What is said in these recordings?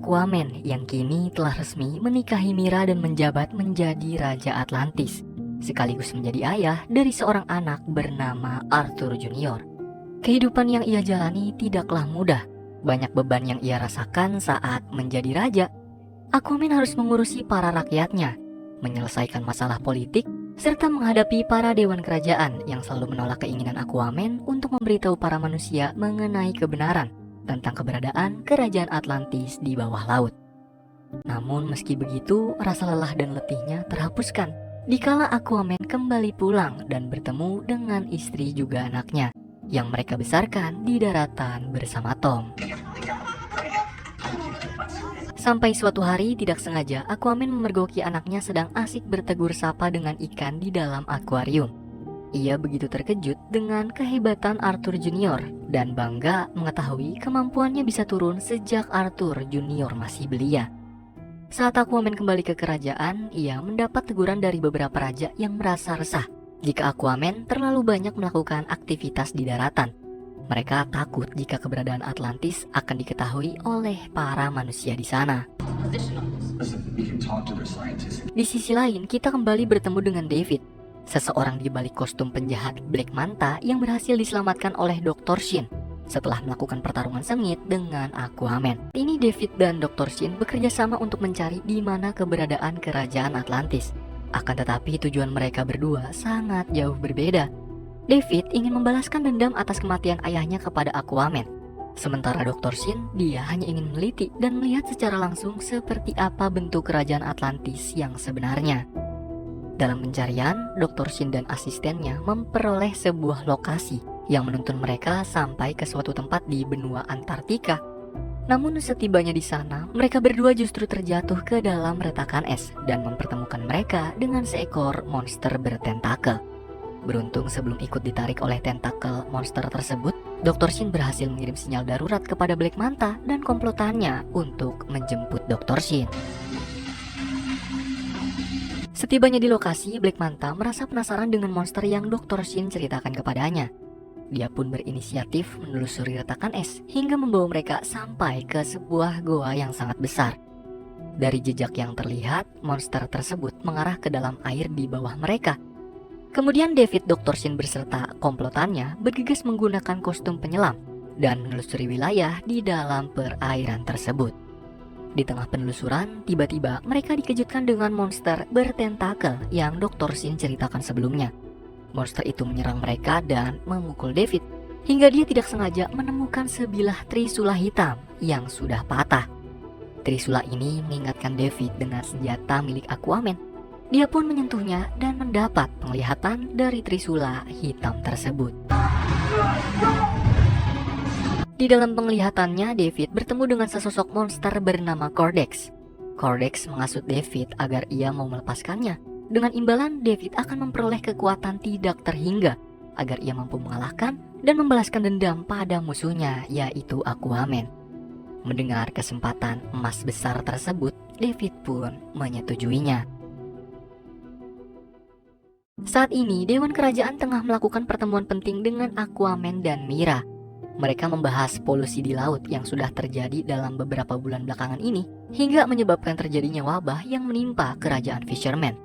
Aquaman yang kini telah resmi menikahi Mira dan menjabat menjadi Raja Atlantis, sekaligus menjadi ayah dari seorang anak bernama Arthur Junior. Kehidupan yang ia jalani tidaklah mudah. Banyak beban yang ia rasakan saat menjadi raja. Aquaman harus mengurusi para rakyatnya, menyelesaikan masalah politik, serta menghadapi para dewan kerajaan yang selalu menolak keinginan Aquaman untuk memberitahu para manusia mengenai kebenaran tentang keberadaan kerajaan Atlantis di bawah laut. Namun meski begitu, rasa lelah dan letihnya terhapuskan dikala Aquaman kembali pulang dan bertemu dengan istri juga anaknya yang mereka besarkan di daratan bersama Tom. Sampai suatu hari tidak sengaja Aquaman memergoki anaknya sedang asik bertegur sapa dengan ikan di dalam akuarium. Ia begitu terkejut dengan kehebatan Arthur Junior dan bangga mengetahui kemampuannya bisa turun sejak Arthur Junior masih belia. Saat Aquaman kembali ke kerajaan, ia mendapat teguran dari beberapa raja yang merasa resah jika Aquaman terlalu banyak melakukan aktivitas di daratan. Mereka takut jika keberadaan Atlantis akan diketahui oleh para manusia di sana. Di sisi lain, kita kembali bertemu dengan David, seseorang di balik kostum penjahat Black Manta yang berhasil diselamatkan oleh Dr. Shin setelah melakukan pertarungan sengit dengan Aquaman. Ini David dan Dr. Shin bekerja sama untuk mencari di mana keberadaan kerajaan Atlantis. Akan tetapi tujuan mereka berdua sangat jauh berbeda. David ingin membalaskan dendam atas kematian ayahnya kepada Aquaman. Sementara Dr. Shin, dia hanya ingin meneliti dan melihat secara langsung seperti apa bentuk kerajaan Atlantis yang sebenarnya. Dalam pencarian, Dr. Shin dan asistennya memperoleh sebuah lokasi yang menuntun mereka sampai ke suatu tempat di benua Antartika. Namun setibanya di sana, mereka berdua justru terjatuh ke dalam retakan es dan mempertemukan mereka dengan seekor monster bertentakel. Beruntung sebelum ikut ditarik oleh tentakel monster tersebut, Dr. Shin berhasil mengirim sinyal darurat kepada Black Manta dan komplotannya untuk menjemput Dr. Shin. Setibanya di lokasi, Black Manta merasa penasaran dengan monster yang Dr. Shin ceritakan kepadanya. Dia pun berinisiatif menelusuri retakan es hingga membawa mereka sampai ke sebuah goa yang sangat besar. Dari jejak yang terlihat, monster tersebut mengarah ke dalam air di bawah mereka. Kemudian David, Dr. Shin beserta komplotannya bergegas menggunakan kostum penyelam dan menelusuri wilayah di dalam perairan tersebut. Di tengah penelusuran, tiba-tiba mereka dikejutkan dengan monster bertentakel yang Dr. Shin ceritakan sebelumnya. Monster itu menyerang mereka dan memukul David hingga dia tidak sengaja menemukan sebilah trisula hitam yang sudah patah. Trisula ini mengingatkan David dengan senjata milik Aquaman. Dia pun menyentuhnya dan mendapat penglihatan dari trisula hitam tersebut. Di dalam penglihatannya, David bertemu dengan sesosok monster bernama Cordex. Cordex mengasut David agar ia mau melepaskannya. Dengan imbalan, David akan memperoleh kekuatan tidak terhingga agar ia mampu mengalahkan dan membalaskan dendam pada musuhnya, yaitu Aquaman. Mendengar kesempatan emas besar tersebut, David pun menyetujuinya. Saat ini, Dewan Kerajaan tengah melakukan pertemuan penting dengan Aquaman dan Mira. Mereka membahas polusi di laut yang sudah terjadi dalam beberapa bulan belakangan ini hingga menyebabkan terjadinya wabah yang menimpa kerajaan Fisherman.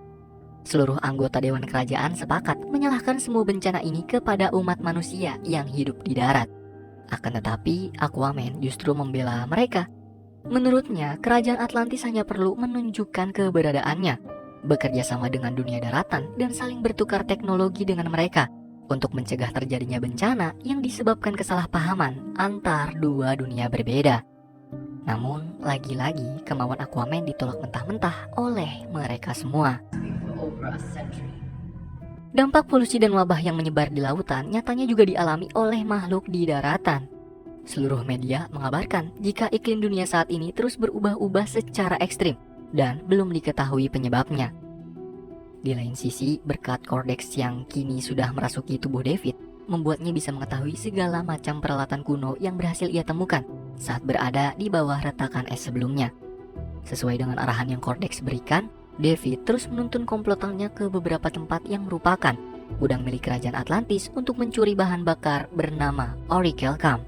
Seluruh anggota Dewan Kerajaan sepakat menyalahkan semua bencana ini kepada umat manusia yang hidup di darat. Akan tetapi, Aquaman justru membela mereka. Menurutnya, kerajaan Atlantis hanya perlu menunjukkan keberadaannya, bekerja sama dengan dunia daratan dan saling bertukar teknologi dengan mereka untuk mencegah terjadinya bencana yang disebabkan kesalahpahaman antar dua dunia berbeda. Namun, lagi-lagi kemauan Aquaman ditolak mentah-mentah oleh mereka semua. Dampak polusi dan wabah yang menyebar di lautan nyatanya juga dialami oleh makhluk di daratan. Seluruh media mengabarkan jika iklim dunia saat ini terus berubah-ubah secara ekstrim dan belum diketahui penyebabnya. Di lain sisi, berkat Cordex yang kini sudah merasuki tubuh David, membuatnya bisa mengetahui segala macam peralatan kuno yang berhasil ia temukan saat berada di bawah retakan es sebelumnya. Sesuai dengan arahan yang Cordex berikan, David terus menuntun komplotannya ke beberapa tempat yang merupakan gudang milik kerajaan Atlantis untuk mencuri bahan bakar bernama Oracle Camp.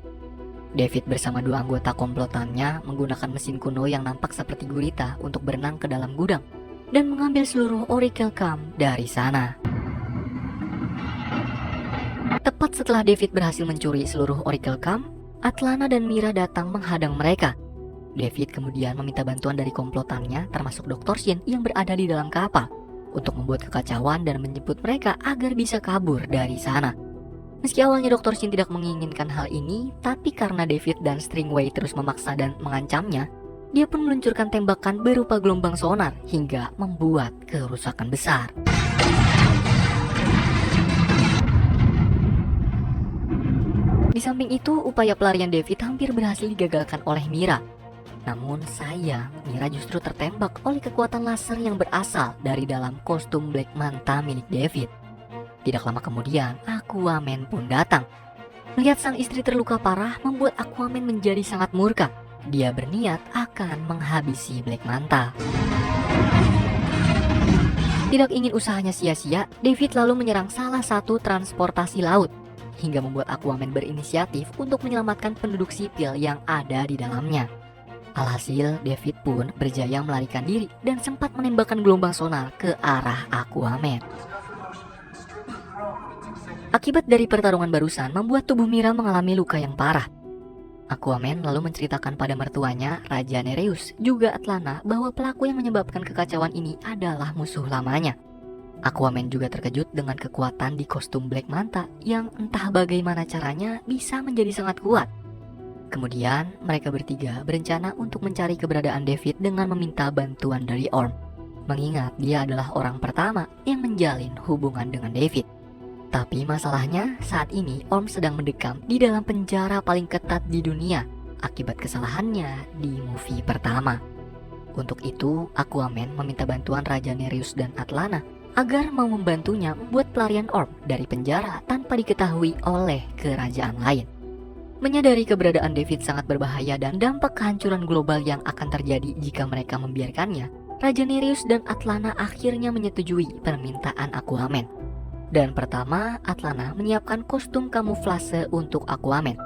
David bersama dua anggota komplotannya menggunakan mesin kuno yang nampak seperti gurita untuk berenang ke dalam gudang dan mengambil seluruh Oracle Cam dari sana. Tepat setelah David berhasil mencuri seluruh Oracle Cam, Atlana dan Mira datang menghadang mereka. David kemudian meminta bantuan dari komplotannya termasuk Dr. Shin yang berada di dalam kapal untuk membuat kekacauan dan menjemput mereka agar bisa kabur dari sana. Meski awalnya Dr. Shin tidak menginginkan hal ini, tapi karena David dan Stringway terus memaksa dan mengancamnya, dia pun meluncurkan tembakan berupa gelombang sonar hingga membuat kerusakan besar. Di samping itu, upaya pelarian David hampir berhasil digagalkan oleh Mira. Namun sayang, Mira justru tertembak oleh kekuatan laser yang berasal dari dalam kostum Black Manta milik David. Tidak lama kemudian, Aquaman pun datang. Melihat sang istri terluka parah membuat Aquaman menjadi sangat murka. Dia berniat akan menghabisi Black Manta. Tidak ingin usahanya sia-sia, David lalu menyerang salah satu transportasi laut hingga membuat Aquaman berinisiatif untuk menyelamatkan penduduk sipil yang ada di dalamnya. Alhasil, David pun berjaya melarikan diri dan sempat menembakkan gelombang sonar ke arah Aquaman. Akibat dari pertarungan barusan membuat tubuh Mira mengalami luka yang parah. Aquaman lalu menceritakan pada mertuanya, Raja Nereus, juga Atlana, bahwa pelaku yang menyebabkan kekacauan ini adalah musuh lamanya. Aquaman juga terkejut dengan kekuatan di kostum Black Manta yang entah bagaimana caranya bisa menjadi sangat kuat. Kemudian mereka bertiga berencana untuk mencari keberadaan David dengan meminta bantuan dari Orm, mengingat dia adalah orang pertama yang menjalin hubungan dengan David. Tapi masalahnya saat ini Orm sedang mendekam di dalam penjara paling ketat di dunia akibat kesalahannya di movie pertama. Untuk itu, Aquaman meminta bantuan Raja Nereus dan Atlana agar mau membantunya membuat pelarian Orm dari penjara tanpa diketahui oleh kerajaan lain. Menyadari keberadaan David sangat berbahaya dan dampak kehancuran global yang akan terjadi jika mereka membiarkannya, Raja Nereus dan Atlana akhirnya menyetujui permintaan Aquaman. Dan pertama, Atlana menyiapkan kostum kamuflase untuk Aquaman.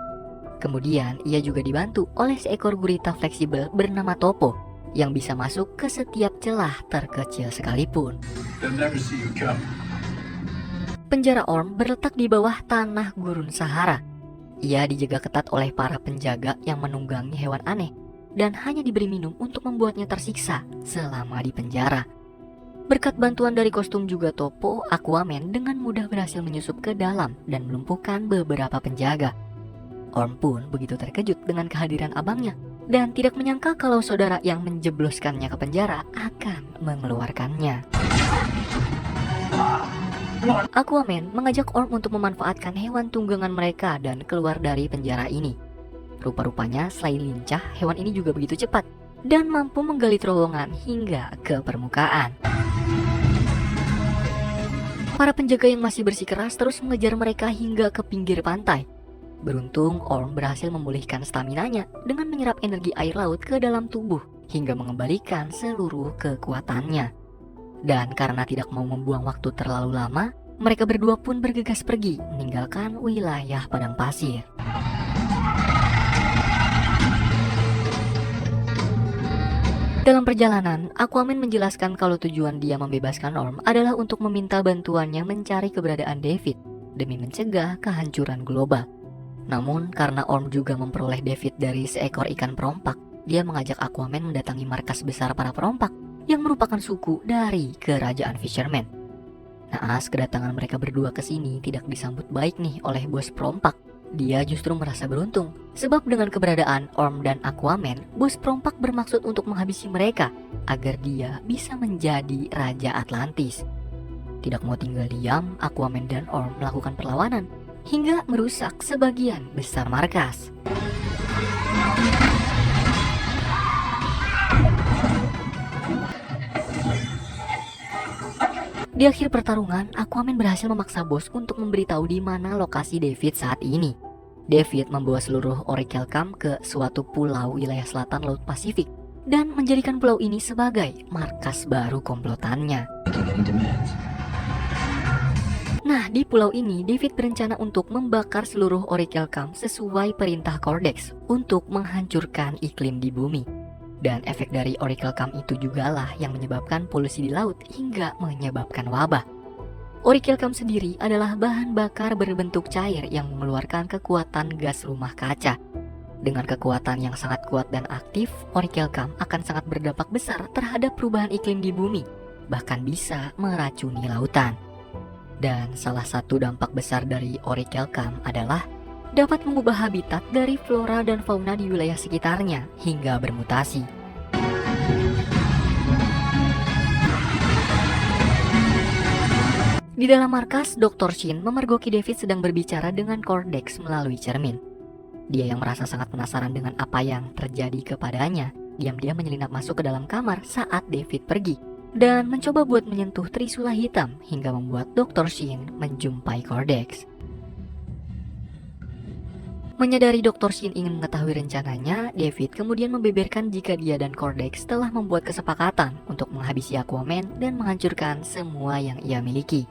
Kemudian, ia juga dibantu oleh seekor gurita fleksibel bernama Topo yang bisa masuk ke setiap celah terkecil sekalipun. Penjara Orm berletak di bawah tanah gurun Sahara. Ia dijaga ketat oleh para penjaga yang menunggangi hewan aneh dan hanya diberi minum untuk membuatnya tersiksa selama di penjara. Berkat bantuan dari kostum juga Topo, Aquaman dengan mudah berhasil menyusup ke dalam dan melumpuhkan beberapa penjaga. Orm pun begitu terkejut dengan kehadiran abangnya dan tidak menyangka kalau saudara yang menjebloskannya ke penjara akan mengeluarkannya. Aquaman mengajak Orm untuk memanfaatkan hewan tunggangan mereka dan keluar dari penjara ini. Rupa-rupanya selain lincah, hewan ini juga begitu cepat dan mampu menggali terowongan hingga ke permukaan. Para penjaga yang masih bersikeras terus mengejar mereka hingga ke pinggir pantai. Beruntung, Orm berhasil memulihkan staminanya dengan menyerap energi air laut ke dalam tubuh hingga mengembalikan seluruh kekuatannya. Dan karena tidak mau membuang waktu terlalu lama, mereka berdua pun bergegas pergi meninggalkan wilayah padang pasir. Dalam perjalanan, Aquaman menjelaskan kalau tujuan dia membebaskan Orm adalah untuk meminta bantuannya mencari keberadaan David demi mencegah kehancuran global. Namun karena Orm juga memperoleh David dari seekor ikan perompak, dia mengajak Aquaman mendatangi markas besar para perompak yang merupakan suku dari kerajaan Fisherman. Naas kedatangan mereka berdua ke sini tidak disambut baik nih oleh bos perompak. Dia justru merasa beruntung, sebab dengan keberadaan Orm dan Aquaman, bos perompak bermaksud untuk menghabisi mereka agar dia bisa menjadi Raja Atlantis. Tidak mau tinggal diam, Aquaman dan Orm melakukan perlawanan hingga merusak sebagian besar markas. Di akhir pertarungan, Aquaman berhasil memaksa bos untuk memberitahu di mana lokasi David saat ini. David membawa seluruh Oracle Cam ke suatu pulau wilayah selatan Laut Pasifik dan menjadikan pulau ini sebagai markas baru komplotannya. Nah, di pulau ini, David berencana untuk membakar seluruh Oracle Camp sesuai perintah Cordex untuk menghancurkan iklim di bumi. Dan efek dari Oracle Camp itu jugalah yang menyebabkan polusi di laut hingga menyebabkan wabah. Oracle Camp sendiri adalah bahan bakar berbentuk cair yang mengeluarkan kekuatan gas rumah kaca. Dengan kekuatan yang sangat kuat dan aktif, Oracle Camp akan sangat berdampak besar terhadap perubahan iklim di bumi, bahkan bisa meracuni lautan. Dan salah satu dampak besar dari Oracle Camp adalah dapat mengubah habitat dari flora dan fauna di wilayah sekitarnya hingga bermutasi. Di dalam markas, Dr. Shin memergoki David sedang berbicara dengan Cordex melalui cermin. Dia yang merasa sangat penasaran dengan apa yang terjadi kepadanya, diam-diam menyelinap masuk ke dalam kamar saat David pergi dan mencoba buat menyentuh trisula hitam hingga membuat Dr. Shin menjumpai Cordex. Menyadari Dr. Shin ingin mengetahui rencananya, David kemudian membeberkan jika dia dan Cordex telah membuat kesepakatan untuk menghabisi Aquaman dan menghancurkan semua yang ia miliki,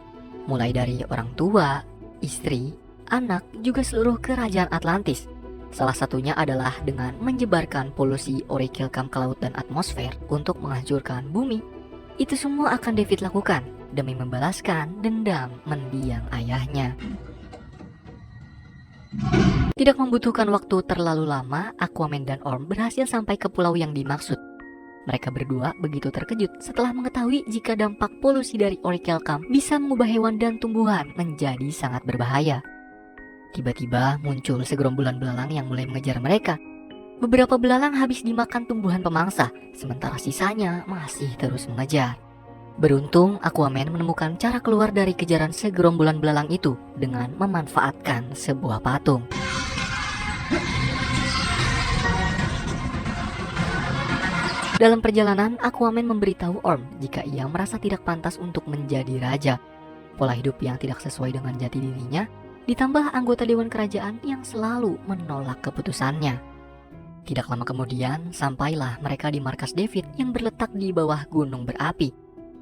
mulai dari orang tua, istri, anak, juga seluruh kerajaan Atlantis. Salah satunya adalah dengan menyebarkan polusi Oracle Camp ke laut dan atmosfer untuk menghancurkan bumi. Itu semua akan David lakukan demi membalaskan dendam mendiang ayahnya. Tidak membutuhkan waktu terlalu lama, Aquaman dan Orm berhasil sampai ke pulau yang dimaksud. Mereka berdua begitu terkejut setelah mengetahui jika dampak polusi dari Oracle Camp bisa mengubah hewan dan tumbuhan menjadi sangat berbahaya. Tiba-tiba muncul segerombolan belalang yang mulai mengejar mereka. Beberapa belalang habis dimakan tumbuhan pemangsa, sementara sisanya masih terus mengejar. Beruntung, Aquaman menemukan cara keluar dari kejaran segerombolan belalang itu dengan memanfaatkan sebuah patung. Dalam perjalanan, Aquaman memberitahu Orm jika ia merasa tidak pantas untuk menjadi raja. Pola hidup yang tidak sesuai dengan jati dirinya, ditambah anggota Dewan Kerajaan yang selalu menolak keputusannya. Tidak lama kemudian, sampailah mereka di markas David yang berletak di bawah gunung berapi.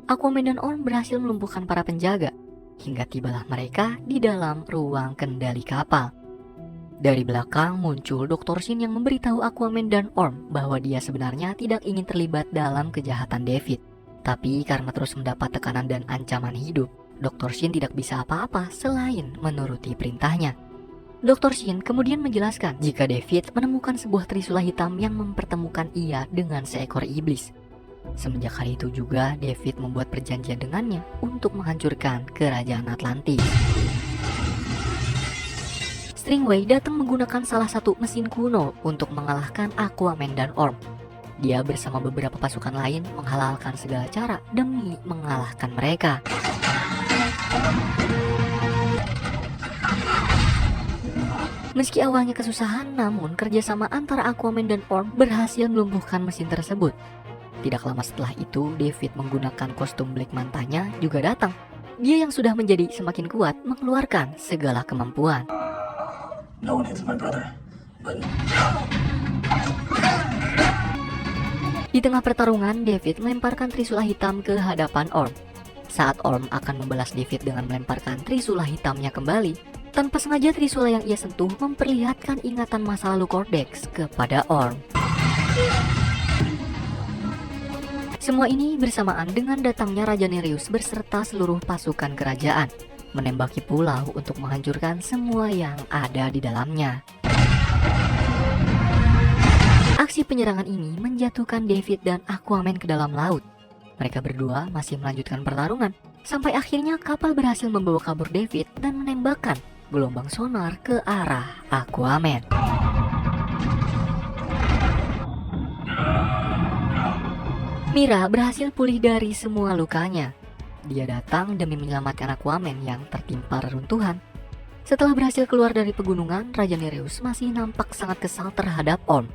Aquaman dan Orm berhasil melumpuhkan para penjaga, hingga tibalah mereka di dalam ruang kendali kapal. Dari belakang muncul Dr. Shin yang memberitahu Aquaman dan Orm bahwa dia sebenarnya tidak ingin terlibat dalam kejahatan David. Tapi karena terus mendapat tekanan dan ancaman hidup, Dr. Shin tidak bisa apa-apa selain menuruti perintahnya. Dr. Shin kemudian menjelaskan jika David menemukan sebuah trisula hitam yang mempertemukan ia dengan seekor iblis. Semenjak hari itu juga David membuat perjanjian dengannya untuk menghancurkan kerajaan Atlantis. Stingray datang menggunakan salah satu mesin kuno untuk mengalahkan Aquaman dan Orm. Dia bersama beberapa pasukan lain menghalalkan segala cara demi mengalahkan mereka. Meski awalnya kesusahan, namun kerjasama antara Aquaman dan Orm berhasil melumpuhkan mesin tersebut. Tidak lama setelah itu, David menggunakan kostum Black Mantanya juga datang. Dia yang sudah menjadi semakin kuat mengeluarkan segala kemampuan. Di tengah pertarungan, David melemparkan trisula hitam ke hadapan Orm. Saat Orm akan membalas David dengan melemparkan trisula hitamnya kembali, tanpa sengaja trisula yang ia sentuh memperlihatkan ingatan masa lalu Cordex kepada Orm. Semua ini bersamaan dengan datangnya Raja Nereus berserta seluruh pasukan kerajaan, menembaki pulau untuk menghancurkan semua yang ada di dalamnya. Aksi penyerangan ini menjatuhkan David dan Aquaman ke dalam laut. Mereka berdua masih melanjutkan pertarungan, sampai akhirnya kapal berhasil membawa kabur David dan menembakkan gelombang sonar ke arah Aquaman. Mira berhasil pulih dari semua lukanya. Dia datang demi menyelamatkan Aquaman yang tertimpa reruntuhan. Setelah berhasil keluar dari pegunungan, Raja Nereus masih nampak sangat kesal terhadap Orm.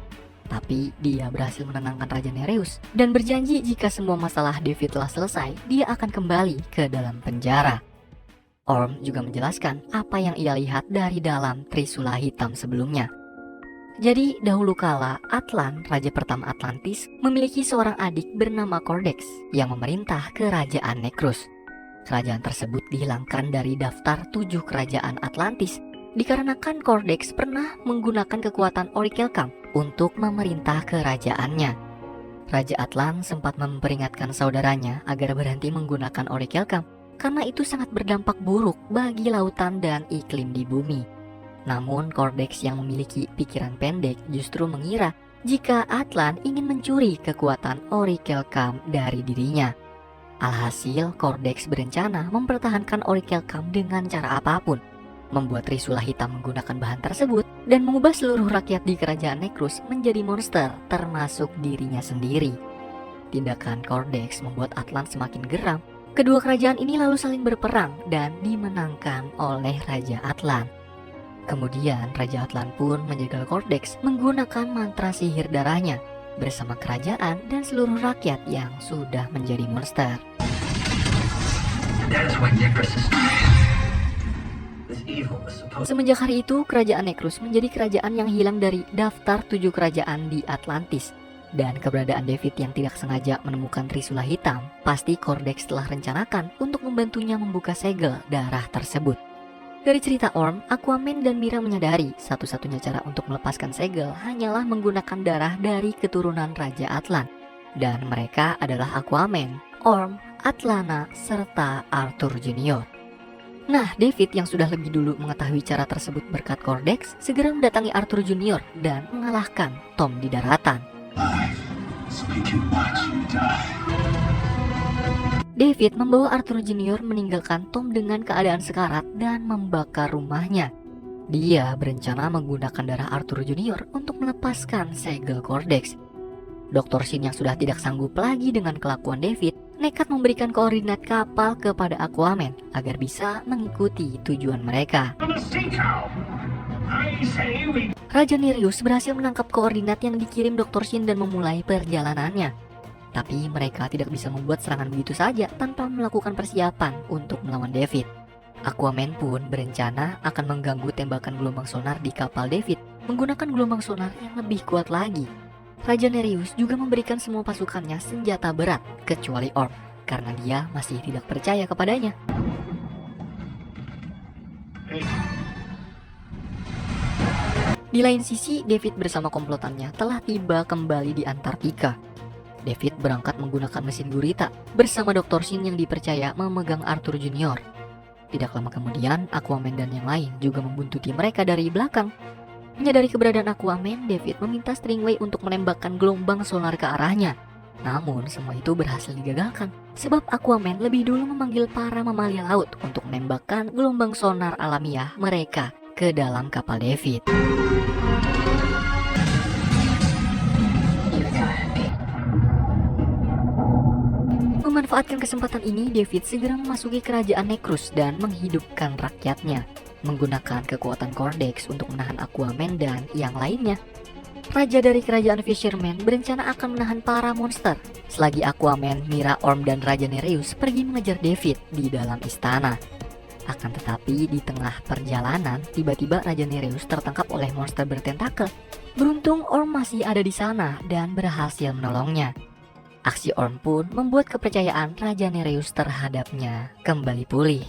Tapi dia berhasil menenangkan Raja Nereus dan berjanji jika semua masalah David telah selesai, dia akan kembali ke dalam penjara. Orm juga menjelaskan apa yang ia lihat dari dalam trisula hitam sebelumnya. Jadi dahulu kala Atlan, raja pertama Atlantis, memiliki seorang adik bernama Cordex yang memerintah kerajaan Necrus. Kerajaan tersebut dihilangkan dari daftar 7 kerajaan Atlantis dikarenakan Cordex pernah menggunakan kekuatan Orichalcum untuk memerintah kerajaannya. Raja Atlan sempat memperingatkan saudaranya agar berhenti menggunakan Orichalcum karena itu sangat berdampak buruk bagi lautan dan iklim di bumi. Namun Cordex yang memiliki pikiran pendek justru mengira jika Atlan ingin mencuri kekuatan Orichalcum dari dirinya. Alhasil, Cordex berencana mempertahankan Orichalcum dengan cara apapun, membuat Trisula Hitam menggunakan bahan tersebut dan mengubah seluruh rakyat di kerajaan Necrus menjadi monster, termasuk dirinya sendiri. Tindakan Cordex membuat Atlan semakin geram. Kedua kerajaan ini lalu saling berperang dan dimenangkan oleh Raja Atlan. Kemudian Raja Atlan pun menjegal Cordex menggunakan mantra sihir darahnya bersama kerajaan dan seluruh rakyat yang sudah menjadi monster. Semenjak hari itu, kerajaan Necrus menjadi kerajaan yang hilang dari daftar 7 kerajaan di Atlantis. Dan keberadaan David yang tidak sengaja menemukan Trisula Hitam, pasti Cordex telah rencanakan untuk membantunya membuka segel darah tersebut. Dari cerita Orm, Aquaman dan Mira menyadari satu-satunya cara untuk melepaskan segel hanyalah menggunakan darah dari keturunan Raja Atlan. Dan mereka adalah Aquaman, Orm, Atlana, serta Arthur Junior. Nah, David yang sudah lebih dulu mengetahui cara tersebut berkat Cordex segera mendatangi Arthur Junior dan mengalahkan Tom di daratan. David membawa Arthur Junior meninggalkan Tom dengan keadaan sekarat dan membakar rumahnya. Dia berencana menggunakan darah Arthur Junior untuk melepaskan segel Cordex. Dr. Shin yang sudah tidak sanggup lagi dengan kelakuan David nekat memberikan koordinat kapal kepada Aquaman agar bisa mengikuti tujuan mereka. Raja Nereus berhasil menangkap koordinat yang dikirim Dr. Shin dan memulai perjalanannya. Tapi mereka tidak bisa membuat serangan begitu saja tanpa melakukan persiapan untuk melawan David. Aquaman pun berencana akan mengganggu tembakan gelombang sonar di kapal David menggunakan gelombang sonar yang lebih kuat lagi. Raja Nereus juga memberikan semua pasukannya senjata berat kecuali Orm karena dia masih tidak percaya kepadanya. Di lain sisi, David bersama komplotannya telah tiba kembali di Antartika. David berangkat menggunakan mesin gurita bersama Dr. Shin yang dipercaya memegang Arthur Junior. Tidak lama kemudian, Aquaman dan yang lain juga membuntuti mereka dari belakang. Menyadari keberadaan Aquaman, David meminta Stingray untuk menembakkan gelombang sonar ke arahnya. Namun semua itu berhasil digagalkan sebab Aquaman lebih dulu memanggil para mamalia laut untuk menembakkan gelombang sonar alamiah mereka ke dalam kapal David. Memanfaatkan kesempatan ini, David segera memasuki kerajaan Necrus dan menghidupkan rakyatnya, menggunakan kekuatan Cordex untuk menahan Aquaman dan yang lainnya. Raja dari kerajaan Fisherman berencana akan menahan para monster, selagi Aquaman, Mira, Orm, dan Raja Nereus pergi mengejar David di dalam istana. Akan tetapi di tengah perjalanan, tiba-tiba Raja Nereus tertangkap oleh monster bertentakel. Beruntung Orm masih ada di sana dan berhasil menolongnya. Aksi Orm pun membuat kepercayaan Raja Nereus terhadapnya kembali pulih.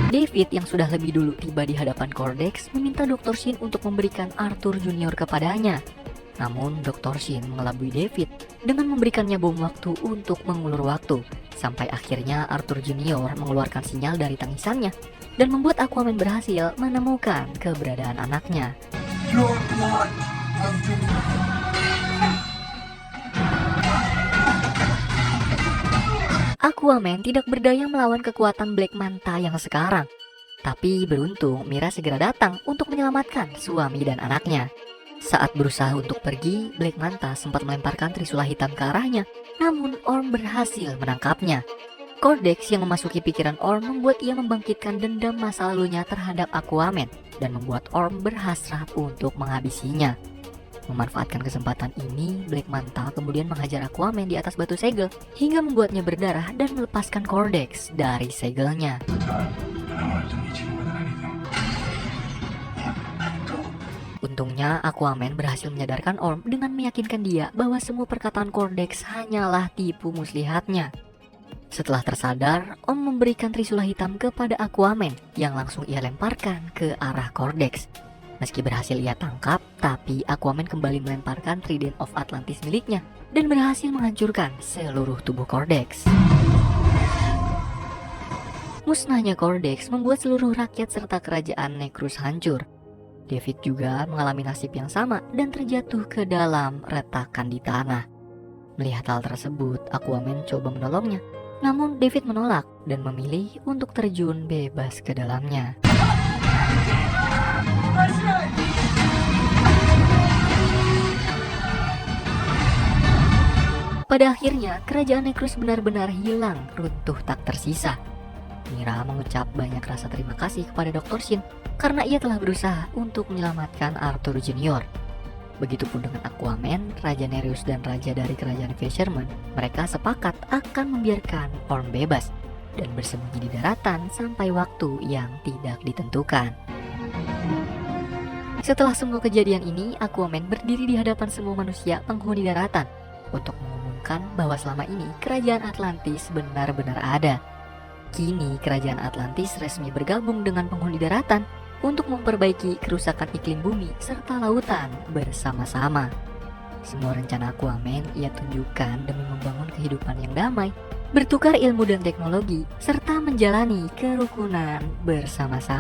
David yang sudah lebih dulu tiba di hadapan Cordex meminta Dr. Shin untuk memberikan Arthur Junior kepadanya. Namun Dr. Shin mengelabui David dengan memberikannya bom waktu untuk mengulur waktu, sampai akhirnya Arthur Junior mengeluarkan sinyal dari tangisannya dan membuat Aquaman berhasil menemukan keberadaan anaknya. Aquaman tidak berdaya melawan kekuatan Black Manta yang sekarang. Tapi beruntung Mira segera datang untuk menyelamatkan suami dan anaknya. Saat berusaha untuk pergi, Black Manta sempat melemparkan Trisula Hitam ke arahnya, namun Orm berhasil menangkapnya. Cordex yang memasuki pikiran Orm membuat ia membangkitkan dendam masa lalunya terhadap Aquaman dan membuat Orm berhasrat untuk menghabisinya. Memanfaatkan kesempatan ini, Black Manta kemudian menghajar Aquaman di atas batu segel hingga membuatnya berdarah dan melepaskan Cordex dari segelnya. Untungnya Aquaman berhasil menyadarkan Orm dengan meyakinkan dia bahwa semua perkataan Cordex hanyalah tipu muslihatnya. Setelah tersadar, Om memberikan trisula hitam kepada Aquaman yang langsung ia lemparkan ke arah Kordex. Meski berhasil ia tangkap, tapi Aquaman kembali melemparkan Trident of Atlantis miliknya dan berhasil menghancurkan seluruh tubuh Kordex. Musnahnya Kordex membuat seluruh rakyat serta kerajaan Necrus hancur. David juga mengalami nasib yang sama dan terjatuh ke dalam retakan di tanah. Melihat hal tersebut, Aquaman coba menolongnya. Namun David menolak dan memilih untuk terjun bebas ke dalamnya. Pada akhirnya, kerajaan Necrus benar-benar hilang, runtuh tak tersisa. Mira mengucap banyak rasa terima kasih kepada Dr. Shin karena ia telah berusaha untuk menyelamatkan Arthur Junior. Begitupun dengan Aquaman, Raja Nereus dan Raja dari Kerajaan Fisherman. Mereka sepakat akan membiarkan Orm bebas dan bersembunyi di daratan sampai waktu yang tidak ditentukan. Setelah semua kejadian ini, Aquaman berdiri di hadapan semua manusia penghuni daratan untuk mengumumkan bahwa selama ini Kerajaan Atlantis benar-benar ada. Kini Kerajaan Atlantis resmi bergabung dengan penghuni daratan untuk memperbaiki kerusakan iklim bumi serta lautan bersama-sama. Semua rencana Aquaman ia tunjukkan demi membangun kehidupan yang damai, bertukar ilmu dan teknologi, serta menjalani kerukunan bersama-sama.